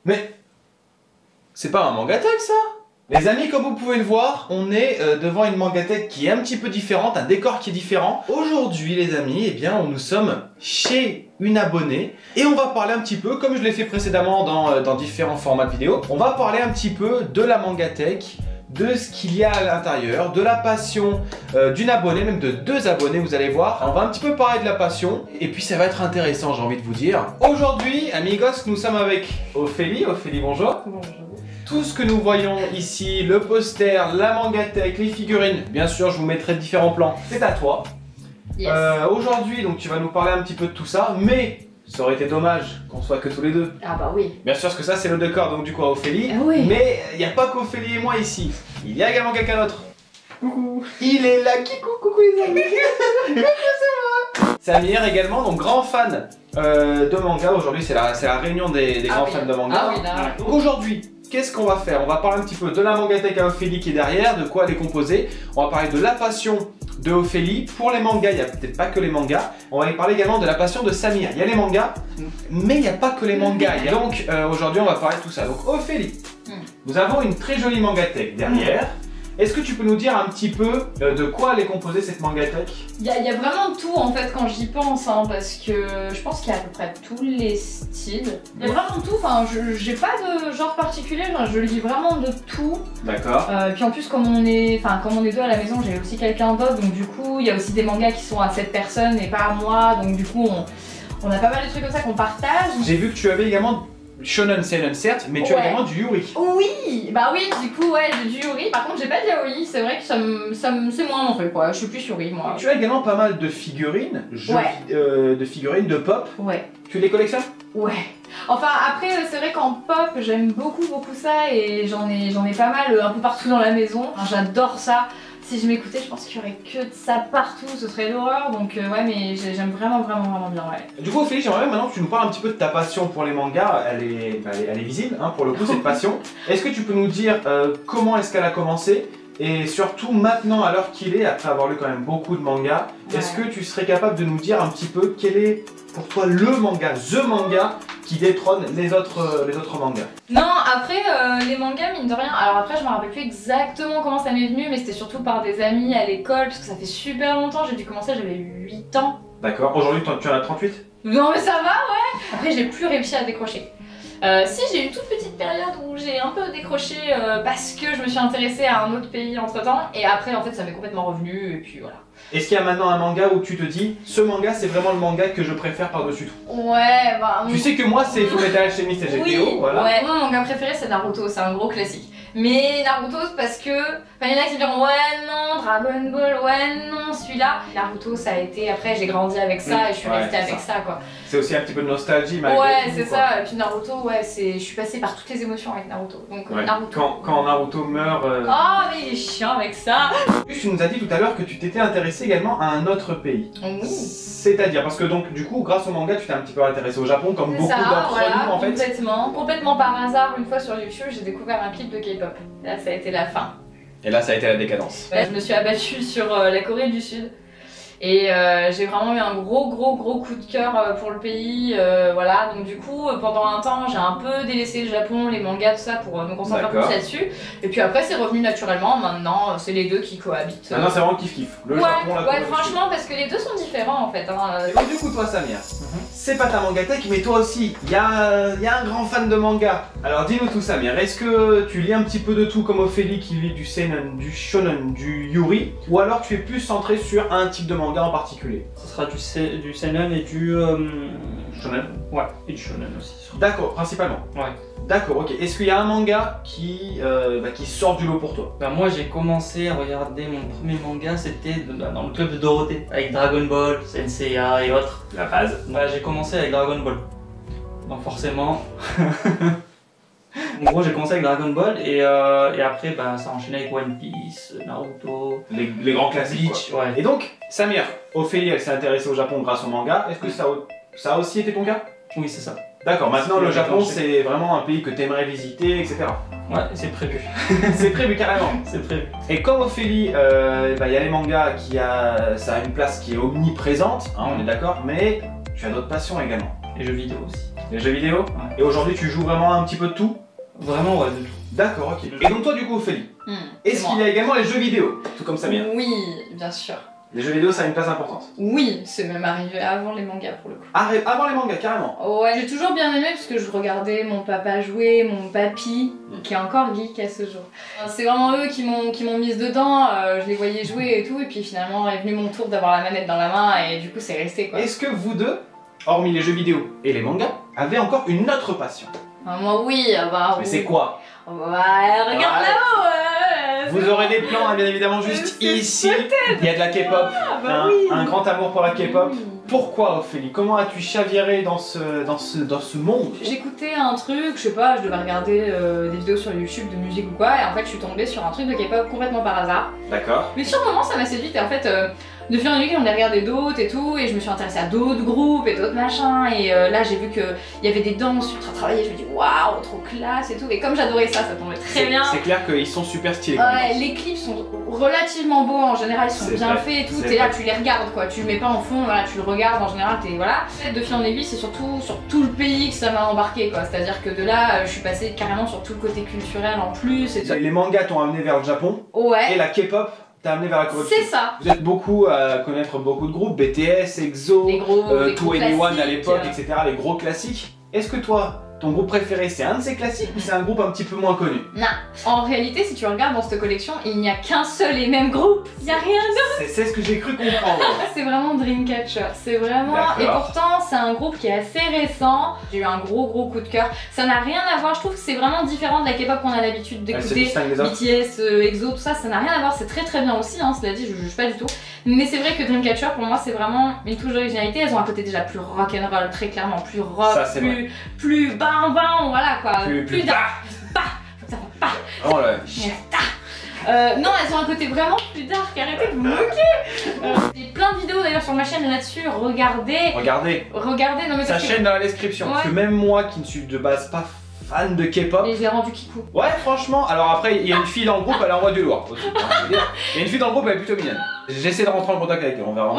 Mais c'est pas un mangatech ça? Les amis, comme vous pouvez le voir, on est devant une mangatech qui est un petit peu différente, un décor qui est différent. Aujourd'hui les amis, eh bien nous sommes chez une abonnée et on va parler un petit peu, comme je l'ai fait précédemment dans différents formats de vidéos, on va parler un petit peu de la mangatech, de ce qu'il y a à l'intérieur, de la passion d'une abonnée, même de 2 abonnés, vous allez voir. On va un petit peu parler de la passion, et puis ça va être intéressant, j'ai envie de vous dire. Aujourd'hui, amigos, nous sommes avec Ophélie. Ophélie, bonjour. Bonjour. Tout ce que nous voyons ici, le poster, la mangatech, les figurines, bien sûr, je vous mettrai différents plans, c'est à toi. Yes. Aujourd'hui, donc tu vas nous parler un petit peu de tout ça, mais ça aurait été dommage qu'on soit que tous les deux. Ah bah oui. Bien sûr, parce que ça c'est le décor, donc du coup à Ophélie. Ah oui. Mais il n'y a pas qu'Ophélie et moi ici. Il y a également quelqu'un d'autre. Coucou. Il est là, coucou les amis. Coucou, c'est moi. Samir également, donc grand fan de manga. Aujourd'hui c'est la réunion des grands fans de manga. Ah oui, là. Donc aujourd'hui, qu'est-ce qu'on va faire? On va parler un petit peu de la mangatech à Ophélie qui est derrière, de quoi elle est composée. On va parler de la passion de Ophélie. Pour les mangas, il n'y a peut-être pas que les mangas. On va y parler également de la passion de Samir. Il y a les mangas, mais il n'y a pas que les mangas. Et donc aujourd'hui, on va parler de tout ça. Donc Ophélie, nous avons une très jolie mangatech derrière. Est-ce que tu peux nous dire un petit peu de quoi elle est composée cette mangatech? Il y a vraiment tout en fait quand j'y pense, hein, parce que je pense qu'il y a à peu près tous les styles. Il y a vraiment tout, enfin j'ai pas de genre particulier, je lis vraiment de tout. D'accord. Puis en plus comme on est 2 à la maison, j'ai aussi quelqu'un d'autre, donc du coup il y a aussi des mangas qui sont à 7 personnes et pas à moi, donc du coup on a pas mal de trucs comme ça qu'on partage. J'ai vu que tu avais également Shonen Seinen certes, mais tu as également du Yuri. Oui, bah oui, du coup ouais, j'ai du Yuri. Par contre j'ai pas de yaoi, c'est vrai que c'est moins mon truc quoi, je suis plus Yuri moi. Tu as également pas mal de figurines, de figurines de pop. Ouais. Tu les collectionnes? Ouais. Enfin après c'est vrai qu'en pop j'aime beaucoup ça et j'en ai pas mal un peu partout dans la maison. Enfin, j'adore ça. Si je m'écoutais, je pense qu'il y aurait que de ça partout, ce serait l'horreur, donc ouais, mais j'aime vraiment bien, ouais. Du coup, Ophélie, j'aimerais maintenant que tu nous parles un petit peu de ta passion pour les mangas. Elle est visible, hein, pour le coup, cette passion. Est-ce que tu peux nous dire comment est-ce qu'elle a commencé? Et surtout, maintenant, à l'heure qu'il est, après avoir lu quand même beaucoup de mangas, est-ce que tu serais capable de nous dire un petit peu quel est pour toi le manga, the manga qui détrône les autres mangas? Non, après les mangas, mine de rien, alors après je me rappelle plus exactement comment ça m'est venu, mais c'était surtout par des amis à l'école, parce que ça fait super longtemps, j'ai dû commencer, j'avais 8 ans. D'accord, aujourd'hui tu en as 38? Non mais ça va, ouais. Après j'ai plus réussi à décrocher. Si j'ai eu une toute petite période où j'ai un peu décroché parce que je me suis intéressée à un autre pays entre temps, et après en fait ça m'est complètement revenu, et puis voilà. Est-ce qu'il y a maintenant un manga où tu te dis, ce manga c'est vraiment le manga que je préfère par-dessus tout? Ouais, bah... Tu sais que moi c'est Fullmetal Alchemist et GTO, oui, voilà. Ouais, mon manga préféré c'est Naruto, c'est un gros classique. Mais Naruto c'est parce que... Enfin, il y en a qui diront ouais non, Dragon Ball, ouais non, celui-là. Naruto ça a été... Après j'ai grandi avec ça et je suis restée avec ça quoi. C'est aussi un petit peu de nostalgie malgré ouais, tout. Ouais, c'est ça. Et puis Naruto, ouais, je suis passée par toutes les émotions avec Naruto. Donc Naruto. Quand Naruto meurt... Oh mais il est chiant avec ça. Tu nous as dit tout à l'heure que tu t'étais intéressé également à un autre pays. C'est-à-dire, parce que donc du coup, grâce au manga, tu t'es un petit peu intéressé au Japon, comme beaucoup d'entre nous en fait. Complètement par hasard, une fois sur YouTube, j'ai découvert un clip de K-pop. Là, ça a été la fin. Et là, ça a été la décadence. Ouais, je me suis abattue sur la Corée du Sud. Et j'ai vraiment eu un gros coup de cœur pour le pays, voilà. Donc du coup, pendant un temps, j'ai un peu délaissé le Japon, les mangas, tout ça, pour me concentrer plus là-dessus. Et puis après, c'est revenu naturellement. Maintenant, c'est les deux qui cohabitent. Maintenant, c'est vraiment kiff-kiff. Le Japon, la Corée du Sud. Franchement, parce que les deux sont différents en fait. Hein. Et du coup, toi, Samir, c'est pas ta mangatech, mais toi aussi, il y a un grand fan de manga. Alors dis-nous tout, Samir. Est-ce que tu lis un petit peu de tout comme Ophélie qui lit du seinen, du shonen, du yuri, ou alors tu es plus centré sur un type de manga en particulier? Ce sera du seinen et du shonen. Ouais, et du shonen aussi. D'accord, principalement. Ouais. D'accord, ok. Est-ce qu'il y a un manga qui sort du lot pour toi? Bah moi j'ai commencé à regarder mon premier manga, c'était dans le club de Dorothée, avec Dragon Ball, Senseiya et autres. La base. Bah j'ai commencé avec Dragon Ball. Donc forcément... En gros j'ai commencé avec Dragon Ball et après bah, ça a enchaîné avec One Piece, Naruto... Les grands classiques. Bleach, ouais. Et donc, Samir, Ophélie elle s'est intéressée au Japon grâce au manga. Est-ce que ça a aussi été ton cas? Oui c'est ça. D'accord, maintenant le Japon c'est vraiment un pays que tu aimerais visiter, etc. Ouais, c'est prévu. C'est prévu carrément. C'est prévu. Et comme Ophélie, il y a les mangas ça a une place qui est omniprésente, hein, on est d'accord, mais tu as d'autres passions également. Les jeux vidéo aussi. Les jeux vidéo. Ouais. Et aujourd'hui, tu joues vraiment un petit peu de tout? Vraiment, ouais, de tout. D'accord, ok. Et donc toi, du coup, Ophélie, est-ce c'est qu'il y a également les jeux vidéo? Tout comme Samir. Oui, bien sûr. Les jeux vidéo, ça a une place importante. Oui, c'est même arrivé avant les mangas pour le coup. Avant les mangas, carrément. Ouais, j'ai toujours bien aimé parce que je regardais mon papa jouer, mon papy, qui est encore geek à ce jour. C'est vraiment eux qui m'ont mise dedans, je les voyais jouer et tout, et puis finalement est venu mon tour d'avoir la manette dans la main, et du coup c'est resté quoi. Est-ce que vous deux, hormis les jeux vidéo et les mangas, avez encore une autre passion? Moi oui, bah Mais oui. c'est quoi? Ouais, regarde là-haut, Vous aurez des plans, hein, bien évidemment, juste C'est ici. Il y a de la K-pop, bah oui. un grand amour pour la K-pop. Oui. Pourquoi, Ophélie? Comment as-tu chaviré dans ce monde? J'écoutais un truc, je sais pas, je devais regarder des vidéos sur YouTube de musique ou quoi, et en fait je suis tombée sur un truc de K-pop complètement par hasard. D'accord. Mais sur le moment ça m'a séduite, et en fait de fil en aiguille on a regardé d'autres et tout, et je me suis intéressée à d'autres groupes et d'autres machins, et là j'ai vu qu'il y avait des danses ultra travaillées, je me dis waouh, trop classe et tout, et comme j'adorais ça, ça tombait très bien. C'est clair qu'ils sont super stylés. quand Ouais, ils les clips sont relativement beaux en général, ils sont C'est bien vrai, faits et tout, c'est t'es là, vrai. tu les regardes quoi, tu le mets pas en fond, voilà, tu le regardes en général, t'es voilà. De fil en aiguille, c'est surtout sur tout le pays que ça m'a embarqué quoi, c'est-à-dire que de là, je suis passée carrément sur tout le côté culturel en plus et tout. dansent. Les mangas t'ont amené vers le Japon et Ouais, la K-pop t'a amené vers la Corée du c'est Sud. ça. Vous êtes beaucoup à connaître beaucoup de groupes, BTS, EXO, Les gros, les gros 2NE1 à classiques, l'époque, etc. Les gros classiques. Est-ce que toi, ton groupe préféré, c'est un de ces classiques ou c'est un groupe un petit peu moins connu? En réalité, si tu regardes dans cette collection, il n'y a qu'un seul et même groupe, il n'y a rien d'autre. C'est ce que j'ai cru comprendre. C'est vraiment Dreamcatcher, c'est vraiment... D'accord. Et pourtant, c'est un groupe qui est assez récent, j'ai eu un gros coup de cœur. Ça n'a rien à voir, je trouve que c'est vraiment différent de la K-pop qu'on a l'habitude Elle se d'écouter. distingue des autres. BTS, EXO, tout ça, ça n'a rien à voir, c'est très bien aussi, hein, cela dit, je juge pas du tout. Mais c'est vrai que Dreamcatcher, pour moi, c'est vraiment une touche d'originalité. Elles ont un côté déjà plus rock'n'roll, très clairement, plus rock, Ça, c'est plus bam, voilà quoi. Plus dark. Ça fait pas. Oh là. Non, elles ont un côté vraiment plus dark, arrêtez de vous moquer. J'ai plein de vidéos d'ailleurs sur ma chaîne là-dessus, regardez, non mais Sa parce que... chaîne dans la description. Parce que même moi qui ne suis de base pas fan de K-pop. Et je l'ai rendu kikou. Ouais, franchement, alors après, il y a une fille dans le groupe, elle envoie du lourd aussi. Il y a une fille dans le groupe, elle est plutôt mignonne. J'essaie de rentrer en contact avec elle, on verra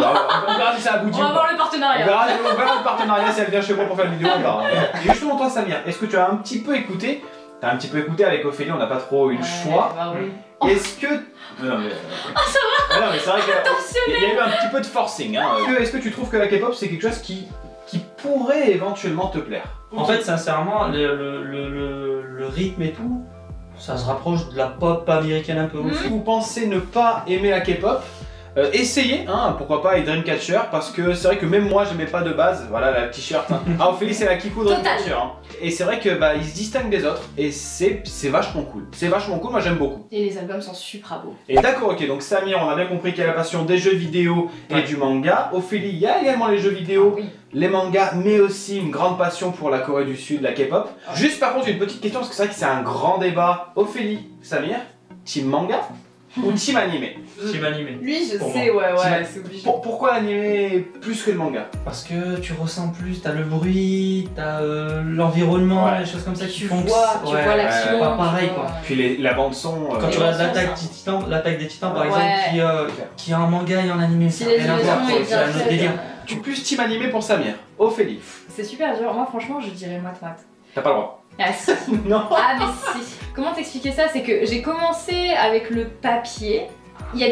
si ça aboutit. On va ou pas. voir le On partenariat. verra le partenariat si elle vient chez moi pour faire une vidéo, on verra. Et justement, toi, Samir, est-ce que tu as un petit peu écouté? T'as un petit peu écouté avec Ophélie, on n'a pas trop eu le choix. Bah oui. Est-ce que. Non, mais. Ça va. Non, mais c'est vrai qu'il y a eu un petit peu de forcing. Hein. Est-ce que tu trouves que la K-pop c'est quelque chose qui pourrait éventuellement te plaire? En fait, sincèrement, le rythme et tout, ça se rapproche de la pop américaine un peu aussi. Si vous pensez ne pas aimer la K-pop, essayez, hein, pourquoi pas, avec Dreamcatcher, parce que c'est vrai que même moi j'aimais pas de base, voilà la t-shirt. Hein. Ah, Ophélie c'est la Kikou Dreamcatcher. Hein. Et c'est vrai que bah il se distingue des autres et c'est vachement cool. C'est vachement cool, moi j'aime beaucoup. Et les albums sont super beaux. Et d'accord, ok, donc Samir, on a bien compris qu'il y a la passion des jeux vidéo et du manga. Ophélie, il y a également les jeux vidéo, Oui. les mangas, mais aussi une grande passion pour la Corée du Sud, la K-pop. Juste par contre, une petite question, parce que c'est vrai que c'est un grand débat. Ophélie, Samir, team manga ou team animé? Team animé. Lui, je Pour sais, ouais, T'imagines- c'est obligé. Pourquoi l'animé plus que le manga? Parce que tu ressens plus, t'as le bruit, t'as l'environnement, Ouais. les choses comme ça qui Tu font que vois, tu ouais, vois l'action. pas pareil, tu quoi. vois. Puis la bande son. Quand Et tu regardes bon, l'attaque des titans par Ouais. exemple, qui a un manga et en animé, Si ça n'a rien à voir, l'animation est c'est un bien autre faite, délire. Tu es plus team animé pour Samir. Ophélie, c'est super dur. Moi, franchement, je dirais moite-moite. t'as pas le droit. Ah si. Non. Ah mais si. Comment t'expliquer ça? C'est que j'ai commencé avec le papier. Il y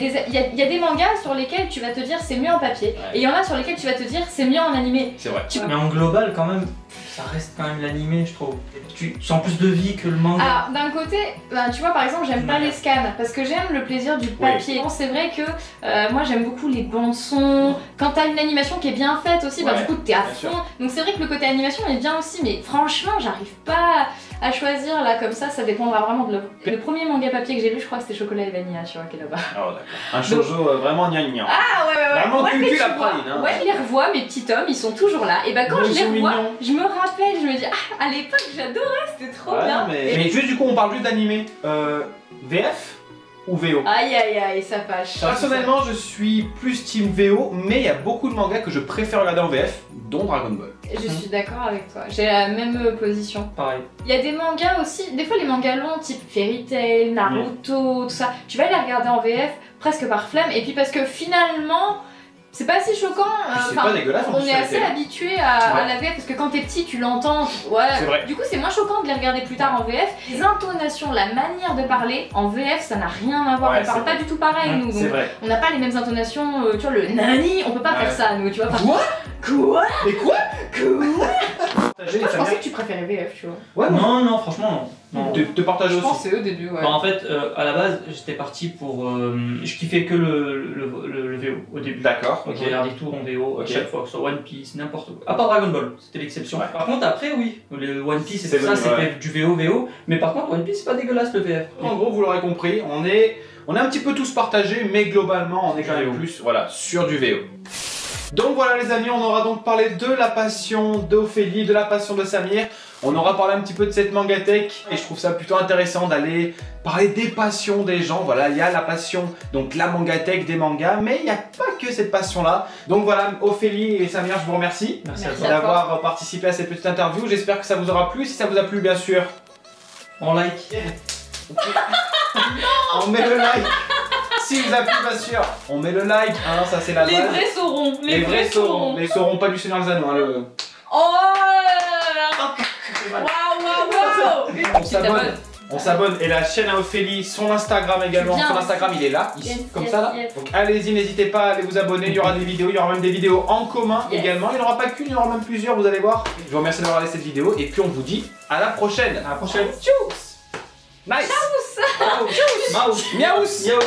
a des mangas sur lesquels tu vas te dire c'est mieux en papier. Ouais. Et il y en a sur lesquels tu vas te dire c'est mieux en animé. C'est vrai. Mais en global, quand même, ça reste quand même l'animé, je trouve. Tu sens plus de vie que le manga. Alors d'un côté, ben, tu vois par exemple j'aime pas les scans parce que j'aime le plaisir du papier. Bon, c'est vrai que moi j'aime beaucoup les bandes son. Quand t'as une animation qui est bien faite aussi, bah, Ouais, du coup t'es à bien fond. sûr. Donc c'est vrai que le côté animation est bien aussi, mais franchement j'arrive pas à choisir là comme ça dépendra vraiment de l'œuvre. Le premier manga papier que j'ai lu, je crois que c'était Chocolat et Vanilla, tu vois, qui est là-bas. Oh, d'accord. Un shoujo vraiment gnangnan. Ah ouais. Vraiment Ouais, mais cucu tu la vois, praline. Hein. ouais, je les revois, mes petits tomes, ils sont toujours là. Et bah quand Ils je les sont revois, mignons. je me rappelle, je me dis ah à l'époque j'adorais, c'était trop Ouais, bien. mais juste du coup, on parle juste d'animé. VF ou VO? Aïe, ça fâche. Personnellement, je suis plus team VO, mais il y a beaucoup de mangas que je préfère regarder en VF, dont Dragon Ball. Je suis d'accord avec toi, j'ai la même position. Pareil. Il y a des mangas aussi, des fois les mangas longs type Fairy Tail, Naruto, tout ça, tu vas les regarder en VF presque par flemme, et puis parce que finalement, C'est pas si choquant, C'est pas dégueulasse, en on plus, est sur la assez télé. habitué à Ouais. la VF parce que quand t'es petit tu l'entends, ouais. C'est vrai. Du coup c'est moins choquant de les regarder plus tard en VF. Les intonations, la manière de parler en VF ça n'a rien à voir, Ouais, on parle c'est pas vrai. du tout pareil nous, C'est donc vrai. on n'a pas les mêmes intonations, tu vois le nani, on peut pas Ouais. faire ça nous, tu vois. Quoi? Quoi? Mais quoi? Quoi? Partager, Moi je ça pensais vient- que tu préférais VF, tu vois. Ouais, non. Non, franchement, non. Te partager Je aussi. pensais au début, ouais. Bah, en fait, à la base, j'étais parti pour. Je kiffais que le VO au début. D'accord. Donc j'ai regardé tout en VO à Ok. chaque fois, que ce soit One Piece, n'importe quoi. À part Dragon Ball, c'était l'exception. Ouais. Par contre, après, oui, le One Piece et C'est tout ça, venu, c'était ouais. du VO. Mais par contre, One Piece, c'est pas dégueulasse le VF. En gros, vous l'aurez compris, on est un petit peu tous partagés, mais globalement, on est quand même VO. plus voilà, sur du VO. Donc voilà les amis, on aura donc parlé de la passion d'Ophélie, de la passion de Samir. On aura parlé un petit peu de cette mangatech et je trouve ça plutôt intéressant d'aller parler des passions des gens. Voilà, il y a la passion, donc la mangatech des mangas, mais il n'y a pas que cette passion-là. Donc voilà, Ophélie et Samir, je vous remercie Merci Merci. à toi. d'avoir participé à cette petite interview. J'espère que ça vous aura plu. Si ça vous a plu, bien sûr, En like. on met le like. Si vous a plu, bien sûr, on met le like. Hein, ça c'est la Les base. vrais sauront, Les vrais sauront. Les sauront pas du Seigneur des Anneaux. Hein, le... Oh là là. Waouh. On s'abonne. On s'abonne et la chaîne à Ophélie, son Instagram également. Bien. Son Instagram il est là, ici, Yes, comme yes, ça là. yes. Donc allez-y, n'hésitez pas à aller vous abonner. Il y aura des vidéos, il y aura même des vidéos en commun Yes. également. Il n'y en aura pas qu'une, il y en aura même plusieurs, vous allez voir. Je vous remercie d'avoir regardé cette vidéo et puis on vous dit à la prochaine. À la prochaine. Tchuss. Nice. Tchuss. Mouse. Miaus. Yo.